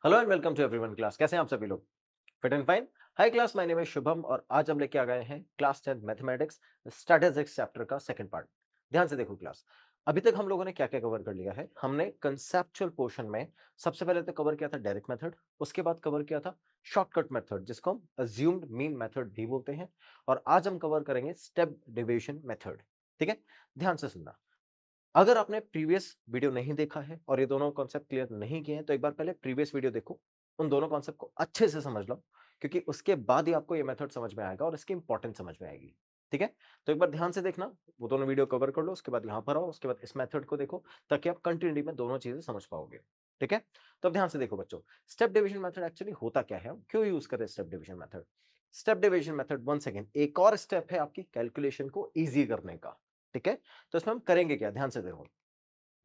Hello and welcome to everyone class. कैसे हैं आप सभी लोग? Fit and fine. Hi class, my name is Shubham और आज हम लेके आ गए हैं क्लास 10 मैथमेटिक्स स्टैटिस्टिक्स चैप्टर का सेकंड पार्ट। ध्यान से देखो क्लास, अभी तक हम लोगों ने क्या क्या कवर कर लिया है। हमने कंसेप्चुअल पोर्शन में सबसे पहले तो कवर किया था डायरेक्ट मेथड, उसके बाद कवर किया था शॉर्टकट मेथड जिसको हम अज्यूम्ड मीन मेथड भी बोलते हैं, और आज हम कवर करेंगे स्टेप डिविजन मेथड। ठीक है, ध्यान से सुनना। अगर आपने प्रीवियस वीडियो नहीं देखा है और ये दोनों कॉन्सेप्ट क्लियर नहीं किए हैं तो एक बार पहले प्रीवियस वीडियो देखो, उन दोनों कॉन्सेप्ट को अच्छे से समझ लो, क्योंकि उसके बाद ही आपको ये मेथड समझ में आएगा और इसकी इंपॉर्टेंस समझ में आएगी। ठीक है, तो एक बार ध्यान से देखना, वो दोनों वीडियो कवर कर लो, उसके बाद यहाँ पर आओ, उसके बाद इस मेथड को देखो, ताकि आप कंटिन्यूटी में दोनों चीजें समझ पाओगे। ठीक है, तो अब ध्यान से देखो बच्चों, स्टेप डिवीजन मेथड एक्चुअली होता क्या है, हम क्यों यूज करें step division method. Step division method one second एक और स्टेप है आपकी कैलकुलेशन को ईजी करने का। ठीक है, तो इसमें हम करेंगे क्या, ध्यान से देखो।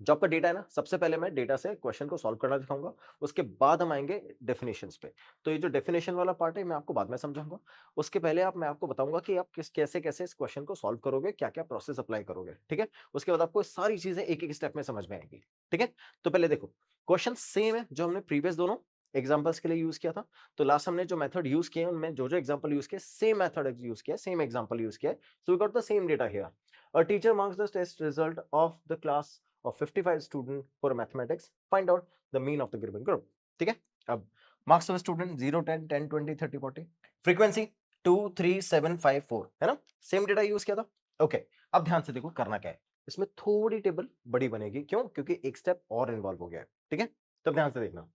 जो आपका डेटा है ना, सबसे पहले मैं डेटा से क्वेश्चन को सॉल्व करना दिखाऊंगा, उसके बाद हम आएंगे डेफिनेशंस पे। तो ये जो डेफिनेशन वाला पार्ट है मैं आपको बाद में समझाऊंगा। उसके पहले मैं आपको बताऊंगा कि आप कैसे कैसे इस क्वेश्चन को सॉल्व करोगे, क्या क्या प्रोसेस अप्लाई करोगे। ठीक है, उसके बाद आपको सारी चीजें एक एक स्टेप में समझ में आएंगी। ठीक है, तो पहले देखो, क्वेश्चन सेम है जो हमने प्रीवियस दोनों एग्जाम्पल्स के लिए यूज किया था। तो लास्ट हमने जो मेथड यूज किए उनमें जो जो एग्जाम्पल यूज किया, सेम मेथड यूज किया, सेम एग्जाम्पल यूज किया, so we got the same data here. A teacher marks the test result of the class of 55 student for mathematics. Find out the mean of the given group. ठीक है, अब marks of student 0 10 10 20 30 40, frequency 2 3 7 5 4, है ना, same data use किया था। Okay, अब ध्यान से देखो करना क्या है, इसमें थोड़ी टेबल बड़ी बनेगी, क्यों, क्योंकि एक स्टेप और इन्वॉल्व हो गया है। ठीक है, तो ध्यान से देखना,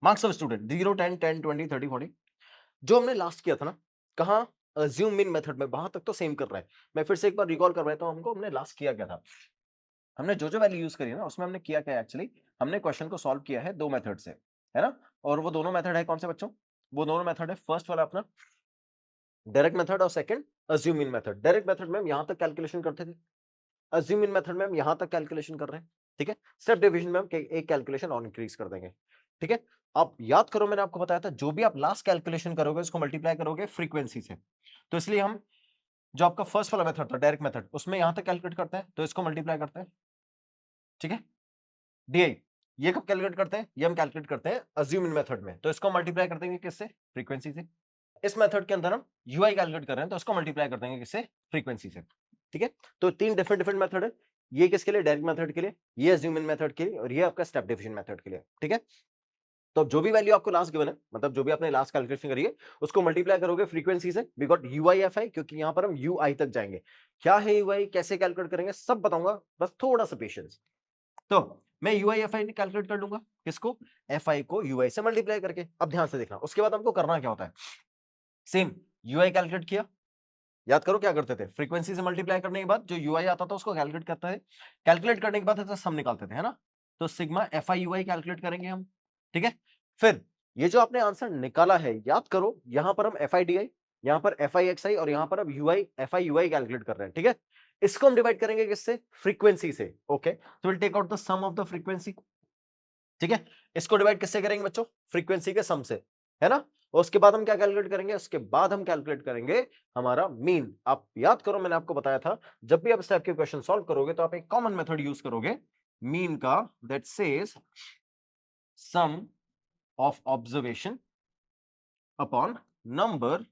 मार्क्स ऑफ स्टूडेंट 0 10 10 20 30 40, जो हमने लास्ट किया था ना, कहा अज्यूम मीन मेथड में, वहां तक तो सेम कर रहा है। मैं फिर से एक बार रिकॉल करवाता हूं, हमको हमने लास्ट किया क्या था। हमने जो जो वैल्यू यूज करी है ना, उसमें हमने किया क्या है एक्चुअली, हमने क्वेश्चन को सॉल्व किया है दो मेथड से, है ना। और वो दोनों मेथड है कौन से बच्चों, वो दोनों मेथड है, फर्स्ट वाला अपना डायरेक्ट मेथड और second assume mean method. Direct method में हम यहां तक कैलकुलेशन करते थे, अज्यूम मीन मेथड में हम यहां तक कैलकुलेशन कर रहे हैं। ठीक है, स्टेप डिवीजन में हम एक कैलकुलेशन और इंक्रीज कर देंगे। ठीक है, आप याद करो, मैंने आपको बताया था जो भी आप लास्ट कैलकुलेशन करोगे उसको मल्टीप्लाई करोगे फ्रीक्वेंसी से। तो इसलिए हम जो आपका फर्स्ट वाला मेथड था डायरेक्ट मेथड, उसमें यहां तक कैलकुलेट करते हैं तो इसको मल्टीप्लाई करते हैं। ठीक है, डीआई ये कब कैलकुलेट करते हैं, ये हम कैलकुलेट करते हैं अज्यूम इन मेथड में, तो इसको मल्टीप्लाई कर देंगे किससे, फ्रीक्वेंसी से। इस मेथड के अंदर हम यूआई कैलकुलेट कर रहे हैं तो इसको मल्टीप्लाई कर देंगे किससे, फ्रीक्वेंसी से। ठीक है, तो तीन डिफरेंट डिफरेंट मेथड है, ये किसके लिए, डायरेक्ट मेथड के लिए, ये अज्यूम इन मेथड के लिए, और ये आपका स्टेप डिवीजन मेथड के लिए। ठीक है, तो जो भी वैल्यू आपको लास्ट गिवन है, मतलब जो भी आपने लास्ट कैलकुलेशन करी है, उसको मल्टीप्लाई करोगे फ्रीक्वेंसी से, we got u i f i, क्योंकि यहां पर हम यूआई तक जाएंगे। क्या है यूआई, कैसे कैलकुलेट करेंगे, सब बताऊंगा, बस थोड़ा सा पेशेंस। तो मैं यूआई एफ आई कैलकुलेट कर लूंगा, किसको, एफ आई को यूआई से मल्टीप्लाई करके। अब ध्यान से देखना, उसके बाद हमको करना क्या होता है, सेम यूआई कैलकुलेट किया, याद करो क्या करते थे, फ्रीक्वेंसी से मल्टीप्लाई करने के बाद जो यूआई आता था उसको कैलकुलेट करते थे, कैलकुलेट करने के बाद ऐसा सम निकालते थे, है ना। तो सिग्मा एफ आई यूआई कैलकुलेट करेंगे हम। ठीक है, फिर ये जो आपने आंसर निकाला है, याद करो, यहां पर हम एफ आई डी आई, यहां पर एफ आई एक्स आई, और यहां पर अब यूआई एफ आई यूआई कैलकुलेट कर रहे हैं। ठीक है, इसको हम डिवाइड करेंगे किससे, फ्रीक्वेंसी से। ओके, तो will take out the sum of the frequency. ठीक है, इसको डिवाइड किससे करेंगे बच्चों, फ्रीक्वेंसी के सम से, है ना। और उसके बाद हम क्या कैलकुलेट करेंगे, उसके बाद हम कैलकुलेट करेंगे हमारा मीन। आप याद करो, मैंने आपको बताया था, जब भी आप इस टाइप के क्वेश्चन सॉल्व करोगे तो आप एक कॉमन मेथड यूज करोगे मीन का, that says sum of observation upon number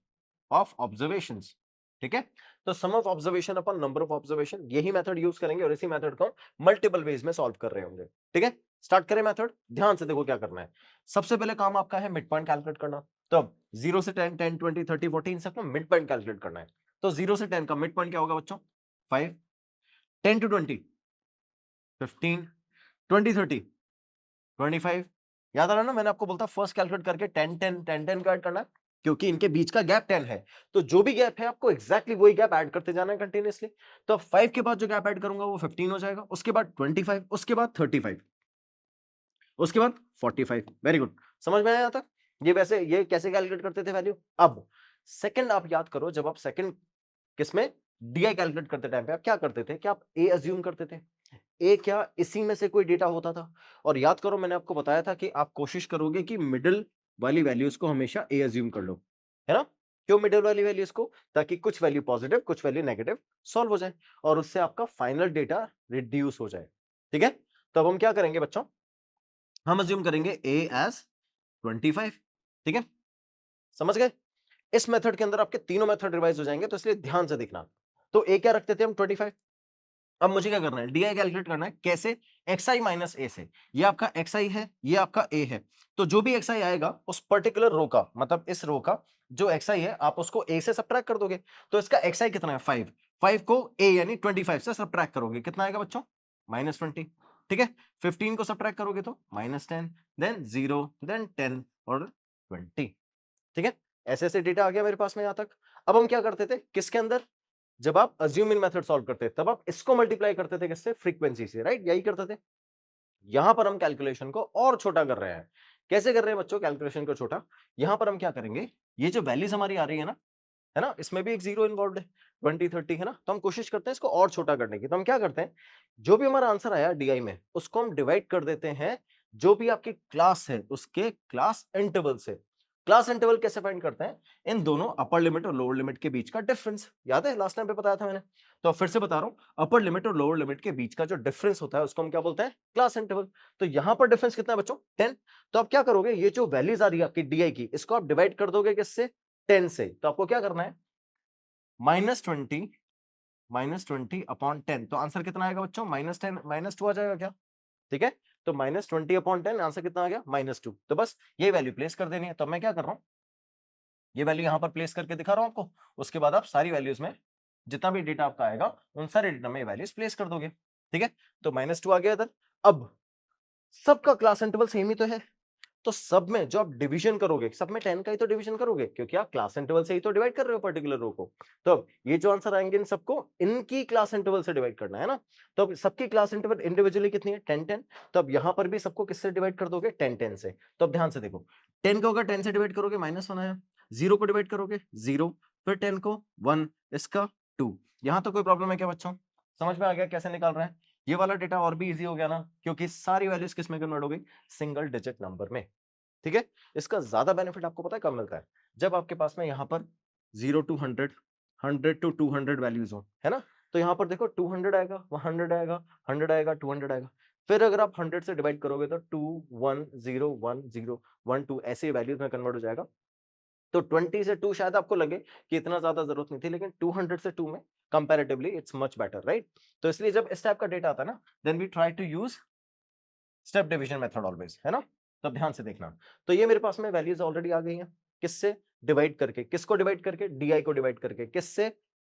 of observations. ठीक है, तो sum of observation upon number of observation, यही मेथड यूज करेंगे, और इसी मेथड को मल्टीपल वेज में सॉल्व कर रहे होंगे। ठीक है, स्टार्ट करें मेथड। ध्यान से देखो क्या करना है, सबसे पहले काम आपका है मिड पॉइंट कैलकुलेट करना। तो अब 0 से 10 10 20 30 40 इन सबको मिड पॉइंट कैलकुलेट करना है। तो 0 से 10 का मिड पॉइंट क्या होगा बच्चों, 5, 10 टू 20 15, 20 30 25। याद आ रहा है ना, मैंने आपको बोलता फर्स्ट कैलकुलेट करके 10 10 10 10 का ऐड करना है, क्योंकि इनके बीच का गैप 10 है। तो जो भी गैप है आपको एग्जैक्टली वही गैप ऐड करते जाना है कंटिन्यूअसली। तो 5 के बाद जो गैप ऐड करूंगा वो 15 हो जाएगा, उसके बाद 25, उसके बाद 35, उसके बाद 45। वेरी गुड, समझ में आया यहाँ तक। ये वैसे ये कैसे कैलकुलेट करते थे वैल्यू। अब सेकंड आप याद करो, जब आप सेकंड किसमें, डीआई कैलकुलेट करते टाइम पे आप क्या करते थे, क्या आप ए अज्यूम करते थे, ए क्या इसी में से कोई डेटा होता था। और याद करो, मैंने आपको बताया था कि आप कोशिश करोगे कि मिडिल वाली वैल्यूज को हमेशा ए अज्यूम कर लो, है ना। क्यों मिडिल वाली वैल्यूज को, ताकि कुछ वैल्यू पॉजिटिव कुछ वैल्यू नेगेटिव सॉल्व हो जाए, और उससे आपका फाइनल डेटा रिड्यूस हो जाए। ठीक है, तो अब हम क्या करेंगे बच्चों, हम अज्यूम करेंगे a एज 25, ठीक है, समझ गए। इस मेथड के अंदर आपके तीनों मेथड रिवाइज हो जाएंगे, तो इसलिए ध्यान से देखना। तो a क्या रखते थे हम 25। अब मुझे क्या करना है, डी आई कैलकुलेट करना है। कैसे? एक्स आई माइनस ए से। ये आपका एक्स आई है, ये आपका ए है, तो जो भी एक्स आई आएगा उस पर्टिकुलर रो का, मतलब इस रो का जो एक्स आई है, आप उसको ए से सब्ट्रैक्ट कर दोगे। तो इसका एक्स आई कितना है 5, 5 को ए यानी 25 से सब्ट्रैक्ट करोगे, कितना आएगा बच्चों? -20, ठीक है। 15 को सब्ट्रैक्ट करोगे तो -10, देन 0, देन 10 और 20, ठीक है। ऐसे ऐसे डेटा आ गया मेरे पास में यहां तक। अब हम क्या करते थे, किसके अंदर, जब आप अज्यूम इन मेथड सॉल्व करते थे तब आप इसको मल्टीप्लाई करते थे किससे, फ्रीक्वेंसी से, राइट, यही करते थे। यहां पर हम कैलकुलेशन को और छोटा कर रहे हैं। कैसे कर रहे हैं बच्चों कैलकुलेशन को छोटा? यहां पर हम क्या करेंगे, ये जो वैल्यूज हमारी आ रही है ना, इसमें भी एक जीरो इन्वॉल्व है, 20 30 है ना, तो हम कोशिश करते हैं इसको और छोटा करने की। तो हम क्या करते हैं, जो भी हमारा आंसर आया डीआई में, उसको हम डिवाइड कर देते हैं जो भी आपकी क्लास है उसके क्लास इंटरवल से। क्लास इंटरवल कैसे फाइंड करते हैं, इन दोनों अपर लिमिट और लोअर लिमिट के बीच का डिफरेंस। याद है लास्ट टाइम पे बताया था मैंने, तो फिर से बता रहा हूं, अपर लिमिट और लोअर लिमिट के बीच का जो डिफरेंस होता है उसको हम क्या बोलते हैं, क्लास इंटरवल। तो यहां पर डिफरेंस कितना है बच्चों, 10। तो आप क्या करोगे, ये जो वैल्यूज आ रही है आपकी डीआई की, इसको आप डिवाइड कर दोगे किससे, 10 से। तो आपको क्या करना है, -20, -20 अपॉन 10। तो आंसर कितना आएगा बच्चों, -10, -2 आ जाएगा क्या, ठीक है। तो -20 अपॉन 10, आंसर कितना आ गया, -2। तो बस ये वैल्यू प्लेस कर देनी है। तो मैं क्या कर रहा हूं, ये वैल्यू यहां पर प्लेस करके दिखा रहा हूं आपको। उसके बाद आप सारी वैल्यूज में जितना भी डेटा आपका आएगा उन सारे डेटा में वैल्यूज प्लेस कर दोगे, ठीक है। तो -2 आ गया इधर। अब सबका क्लास इंटरवल सेम ही तो है, तो सब में जो आप डिवीजन करोगे, सब में 10 का ही तो डिवीजन करोगे, क्योंकि आप क्लास इंटरवल से ही तो डिवाइड कर रहे हो पर्टिकुलर रो को। तो अब ये जो आंसर आएंगे इन सबको इनकी क्लास इंटरवल से डिवाइड करना है ना। तो अब सबकी क्लास इंटरवल इंडिविजुअली कितनी है, 10 10। तो अब यहां पर भी सबको किससे डिवाइड कर दोगे, 10 10 से। तो अब ध्यान से देखो, 10 को अगर 10 से डिवाइड करोगे -1 आया, 0 को डिवाइड करोगे 0, फिर 10 को 1, इसका 2। यहां तो कोई प्रॉब्लम है क्या बच्चों, समझ में आ गया कैसे निकाल रहे हैं? ये वाला डेटा और भी इजी हो गया ना, क्योंकि सारी वैल्यूज किस में कन्वर्ट हो गई, सिंगल डिजिट नंबर में, ठीक है। इसका ज्यादा बेनिफिट आपको पता है कब मिलता है, जब आपके पास में यहाँ पर 0 to 100, 100 to 200 वैल्यूज हो, है ना। तो यहाँ पर देखो 200 आएगा, 100 आएगा, 100 आएगा, 200 आएगा। फिर अगर आप 100 से डिवाइड करोगे तो 2 1 0 1 0 1 2 ऐसे वैल्यूज में कन्वर्ट हो जाएगा। तो 20 से 2 शायद आपको लगे कि इतना ज्यादा जरूरत नहीं थी, लेकिन 200 से 2 में comparatively it's much better, right. तो इसलिए जब इस टाइप का डेटा आता है ना, then we try to use step division method always, है ना। तब ध्यान से देखना। तो ये मेरे पास में वैल्यूज ऑलरेडी आ गई हैं, किससे डिवाइड करके, किसको डिवाइड करके, डीआई को डिवाइड करके, किससे,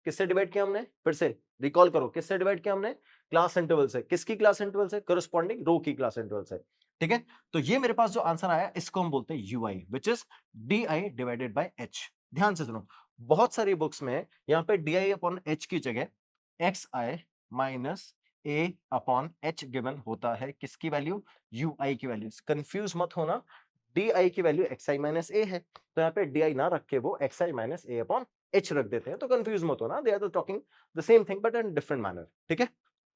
किससे डिवाइड किया हमने, फिर से रिकॉल करो, किससे डिवाइड किया हमने, क्लास इंटरवल से। किसकी क्लास इंटरवल से, करस्पॉन्डिंग रो की क्लास इंटरवल से, ठीक है। तो ये मेरे पास जो आंसर आया इसको हम बोलते हैं UI, which is D I divided by H. ध्यान से सुनो, बहुत सारी बुक्स में यहाँ पे डी आई अपॉन एच की जगह x i minus a upon H given होता है, किसकी वैल्यू, यू आई की वैल्यू। कंफ्यूज मत होना, डी आई की वैल्यू एक्स आई माइनस ए है, तो यहाँ पे डी आई ना रख के वो x i minus a upon h रख देते हैं, तो कंफ्यूज मत होना, they are talking the same thing but in different manner, ठीक है,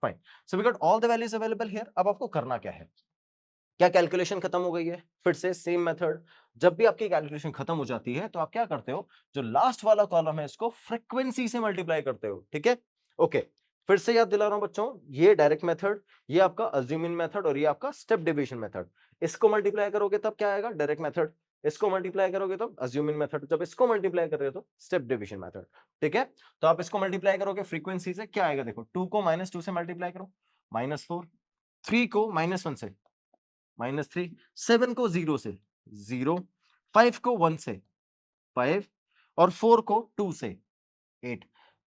fine. So we got all the values available here. अब आपको करना क्या है, क्या कैलकुलेशन खत्म हो गई है, फिर से सेम मेथड। जब भी आपकी कैलकुलेशन खत्म हो जाती है तो आप क्या करते हो, जो लास्ट वाला कॉलम है इसको फ्रीक्वेंसी से मल्टीप्लाई करते हो, ठीक है। ओके, फिर से याद दिला रहा हूं बच्चों, ये डायरेक्ट मेथड, ये आपका अज्यूम इन मेथड, और ये आपका स्टेप डिवीजन मेथड। इसको मल्टीप्लाई करोगे तब क्या आएगा, डायरेक्ट मेथड। इसको मल्टीप्लाई करोगे तो अज्यूम इन मेथड, जब इसको मल्टीप्लाई कर रहे हो तो स्टेप डिवीजन मेथड, ठीक है। तो आप इसको मल्टीप्लाई करोगे फ्रीक्वेंसी से, क्या आएगा देखो, 2 को -2 से मल्टीप्लाई करो, -4, 3 को -1 से -3, 7 को 0 से 0, 5 को 1 से 5, और 4 को 2 से 8।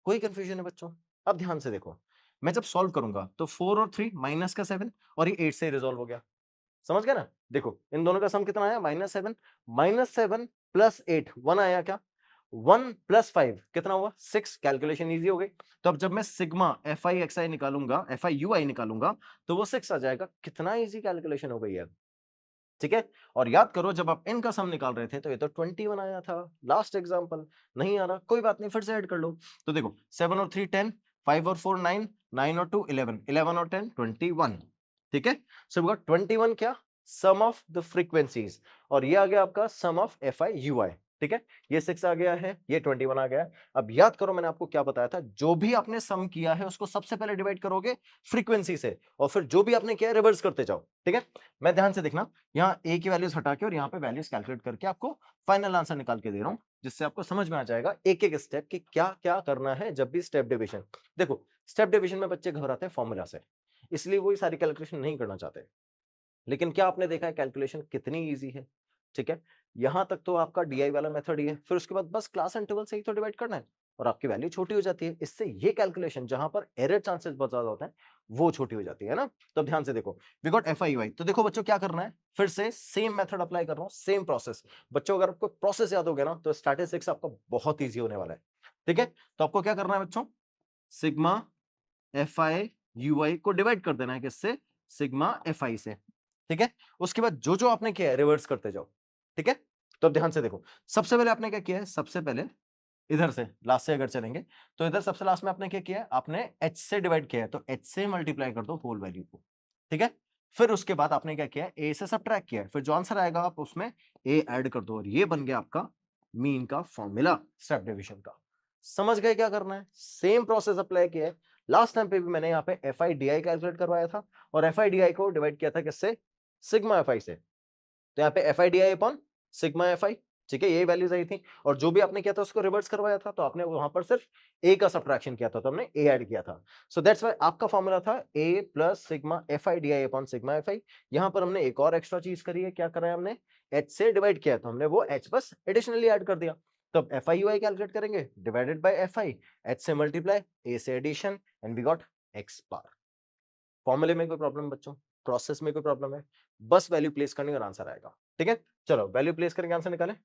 कोई कंफ्यूजन है बच्चों? अब ध्यान से देखो, मैं जब सॉल्व करूंगा तो 4 और 3 माइनस का 7 और ये 8 से रिजॉल्व हो गया, समझ गया ना। देखो इन दोनों का सम कितना आया, -7, -7 प्लस 8 1 आया क्या, 1 प्लस 5 कितना हुआ 6। कैलकुलेशन इजी हो गई। तो अब जब मैं सिग्मा एफ आई एक्स आई निकालूंगा, एफ आई यू आई निकालूंगा, तो वो 6 आ जाएगा। कितना इजी कैलकुलेशन हो गई है, ठीक है। और याद करो जब आप इनका सम निकाल रहे थे तो ये तो 21 आया था, लास्ट एग्जांपल। नहीं आ रहा कोई बात नहीं, फिर से ऐड कर लो। तो देखो 7 और 3 10, 5 और 4 9, 9 और 2 11, 11 और 10 21, ठीक है। सो वी गॉट 21 क्या, सम ऑफ द फ्रीक्वेंसीज, और ये आ गया आपका सम ऑफ एफ आई यू आई। ठीक है, ये 6 आ गया है, ये 21 आ गया है। अब याद करो मैंने आपको क्या बताया था, जो भी आपने सम किया है उसको सबसे पहले डिवाइड करोगे फ्रीक्वेंसी से, और फिर जो भी आपने किया है रिवर्स करते जाओ। ठीक है, मैं ध्यान से देखना, यहाँ ए की वैल्यूज हटा के और यहाँ पे वैल्यूज कैलकुलेट करके आपको फाइनल आंसर निकाल के दे रहा हूँ, जिससे आपको समझ में आ जाएगा एक एक स्टेप कि क्या क्या करना है जब भी स्टेप डिविजन। देखो, स्टेप डिविजन में बच्चे घबराते हैं फॉर्मूला से, इसलिए वो सारी कैलकुलेशन नहीं करना चाहते। लेकिन क्या आपने देखा है कैलकुलेशन कितनी इजी है? ठीक है, यहां तक तो आपका डीआई वाला मेथड ही है, फिर उसके बाद बस क्लास इंटरवल से ही तो डिवाइड करना है और आपकी वैल्यू छोटी हो जाती है। इससे ये कैलकुलेशन जहां पर एरर चांसेस बहुत ज्यादा होते हैं वो छोटी हो जाती है ना। तो ध्यान से देखो, we got F I U I. तो देखो बच्चों क्या करना है, फिर से सेम मेथड अप्लाई कर रहा हूं, सेम प्रोसेस। बच्चों अगर आपको प्रोसेस याद हो गया ना तो स्टैटिस्टिक्स आपका बहुत ईजी होने वाला है। ठीक है, तो आपको क्या करना है बच्चों, सिग्मा एफ आई यू आई को डिवाइड कर देना है किससे, सिग्मा एफ आई से। ठीक है, उसके बाद जो जो आपने किया है रिवर्स करते जाओ। ठीक है, तो अब ध्यान से देखो, सबसे पहले आपने क्या किया है, सबसे पहले इधर से लास्ट से अगर चलेंगे तो इधर सबसे लास्ट में आपने क्या किया है, आपने h से डिवाइड किया है, तो h से मल्टीप्लाई कर दो होल वैल्यू को। ठीक है, फिर उसके बाद आपने क्या किया है, a से सब्ट्रैक्ट किया है, फिर जो आंसर आएगा आप उसमें a ऐड कर दो और ये बन गया आपका मीन का फॉर्मूला स्टेप डिवीजन का। समझ गए क्या करना है, सेम प्रोसेस अप्लाई किया है। लास्ट टाइम पे भी मैंने यहाँ पे F I D I calculate करवाया था और एफ आई डी आई को डिवाइड किया था किससे, सिग्मा एफ आई से। तो यहाँ पे F I D I upon sigma F आई, ठीक है, यही वैल्यूज आई थी, और जो भी आपने किया था उसको रिवर्स करवाया था, तो आपने वहां पर सिर्फ ए का सब्ट्रैक्शन किया था, तो हमने ए ऐड किया था। सो दैट्स व्हाई आपका फॉर्मूला था A plus sigma F I D I upon sigma F I. यहाँ पर हमने एक और एक्स्ट्रा चीज करी है, क्या करा है हमने, एच से डिवाइड किया, तो हमने वो एच बस एडिशनली ऐड कर दिया। तो अब F I U I calculate करेंगे, divided by F I, H से मल्टीप्लाई, ए से addition, and we got X bar. फॉर्मूले में कोई प्रॉब्लम बच्चों, प्रोसेस में कोई प्रॉब्लम है, बस वैल्यू प्लेस करने और आंसर आएगा। ठीक है, चलो वैल्यू प्लेस करके आंसर निकालें।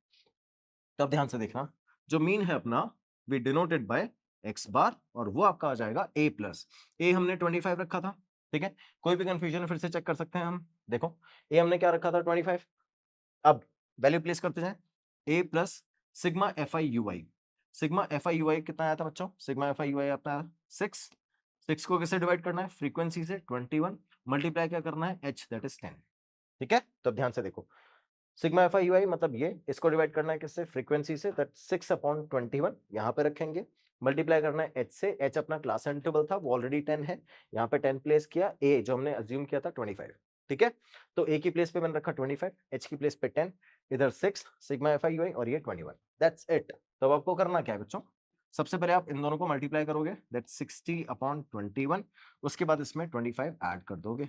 तो अब ध्यान से देखना, जो मीन है अपना वी डिनोटेड बाय एक्स बार, और वो आपका आ जाएगा ए प्लस, ए हमने 25 रखा था। ठीक है, कोई भी कंफ्यूजन है फिर से चेक कर सकते हैं हम। देखो, ए हमने क्या रखा था 25, अब वैल्यू प्लेस करते जाएं, A plus sigma F I U I. Sigma F I U I कितना आया था बच्चों, sigma F I U I आपका 6। 6 को किससे डिवाइड करना है, फ्रीक्वेंसी से, 21 मल्टीप्लाई क्या करना है, एच दैट इज 10। ठीक है, तो अब ध्यान से देखो, सिग्मा एफ आई यू आई मतलब ये, इसको डिवाइड करना है किससे, फ्रीक्वेंसी से, दैट 6/21 यहाँ पे रखेंगे, मल्टीप्लाई करना है एच से, एच अपना क्लास इंटरवल था वो ऑलरेडी 10 है, यहाँ पे 10 प्लेस किया, ए जो हमने अज्यूम किया था 25। ठीक है, तो ए की प्लेस पे मैंने रखा 25, एच की प्लेस पे 10, इधर 6 सिग्मा एफ आई यू आई और ये 21, दैट्स इट। तो अब आपको करना क्या है बच्चों, सबसे पहले आप इन दोनों को मल्टीप्लाई करोगे, दैट 60/21, उसके बाद इसमें 25 ऐड कर दोगे।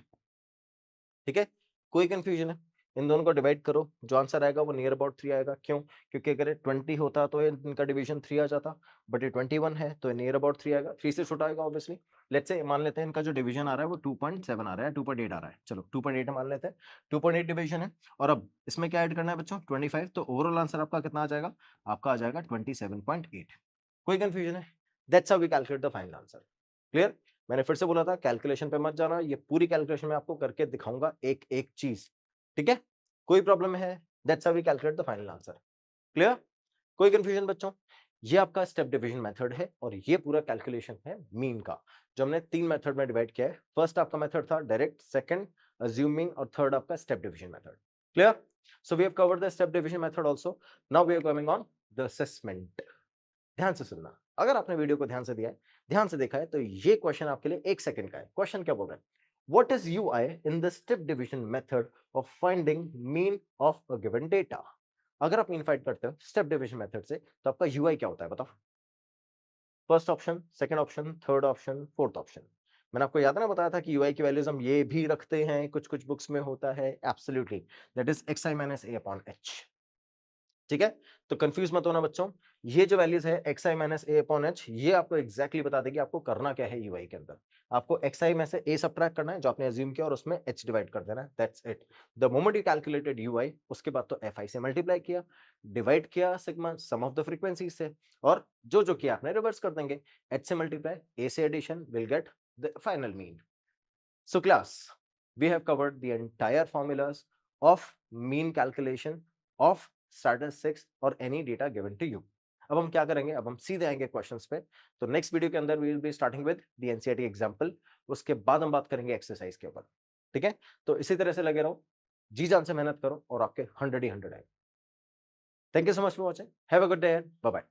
ठीक है, कोई कंफ्यूजन है, इन दोनों को डिवाइड करो, जो आंसर आएगा वो नियर अबाउट 3 आएगा। क्यों, क्योंकि अगर ये 20 होता तो इनका डिवीजन 3 आ जाता, बट ये 21 है तो नियर अबाउट 3 आएगा, 3 से छोटा आएगा ऑब्वियसली। लेट्स से मान लेते हैं इनका जो डिवीजन आ रहा है वो 2.7 आ रहा है, 2.8 आ रहा है, चलो 2.8 मान लेते हैं, 2.8 डिवीजन है। और अब इसमें क्या ऐड करना है बच्चों, 25, तो ओवरऑल आंसर आपका कितना आ जाएगा, आपका आ जाएगा 27.8। कोई कंफ्यूजन है, that's how we calculate the final answer. Clear, मैंने फिर से बोला था कैलकुलेशन पे मत जाना, ये पूरी कैलकुलेशन मैं आपको करके दिखाऊंगा एक एक चीज। ठीक है, कोई प्रॉब्लम है, that's how we calculate the final answer. Clear, कोई कंफ्यूजन बच्चों, ये आपका स्टेप डिवीजन मेथड है और ये पूरा कैलकुलेशन है मीन का, जो हमने 3 मेथड में डिवाइड किया है। फर्स्ट आपका मेथड था डायरेक्ट, सेकंड अज्यूमिंग, और थर्ड आपका step division method. Clear, so we have covered the step division method also. Now we are coming on the assessment. ध्यान से सुनना, अगर आपने वीडियो को ध्यान से दिया है, ध्यान से देखा है, तो ये क्वेश्चन आपके लिए 1 सेकंड का है। क्वेश्चन क्या बोल रहा है, what is UI in the step division method of finding mean of a given data. अगर आप मीन फाइंड करते हो स्टेप डिवीजन मेथड से तो आपका यूआई क्या होता है बताओ। First option, second option, third option, fourth option. मैंने आपको याद है ना, बताया था कि यूआई की वैल्यूज हम ये भी रखते हैं, कुछ कुछ बुक्स में होता है, absolutely, that is x i minus a upon H. ठीक है, तो कंफ्यूज मत होना बच्चों, ये जो वैल्यूज है x i minus a upon H, ये आपको एग्जैक्टली बता देगी आपको करना क्या है यूआई के अंदर। आपको एक्स आई में से ए सब्ट्रैक्ट करना है जो आपने अज्यूम किया और उसमें एच डिवाइड कर देना है, that's it. The moment you calculated UI, उसके बाद तो एफ आई से मल्टीप्लाई किया, डिवाइड किया sigma sum of the frequency से, और जो जो किया आपने रिवर्स कर देंगे, एच से मल्टीप्लाई, ए से addition, will get the final mean. So class, we have covered the entire formulas of mean calculation of statistics or any data given to you. अब हम क्या करेंगे, अब हम सीधे आएंगे क्वेश्चंस पे। तो नेक्स्ट वीडियो के अंदर we will be starting with the NCERT example, उसके बाद हम बात करेंगे एक्सरसाइज के ऊपर। ठीक है, तो इसी तरह से लगे रहो, जी जान से मेहनत करो और आपके 100 ही 100 आएंगे। Thank you so much for watching. Have a good day and bye bye.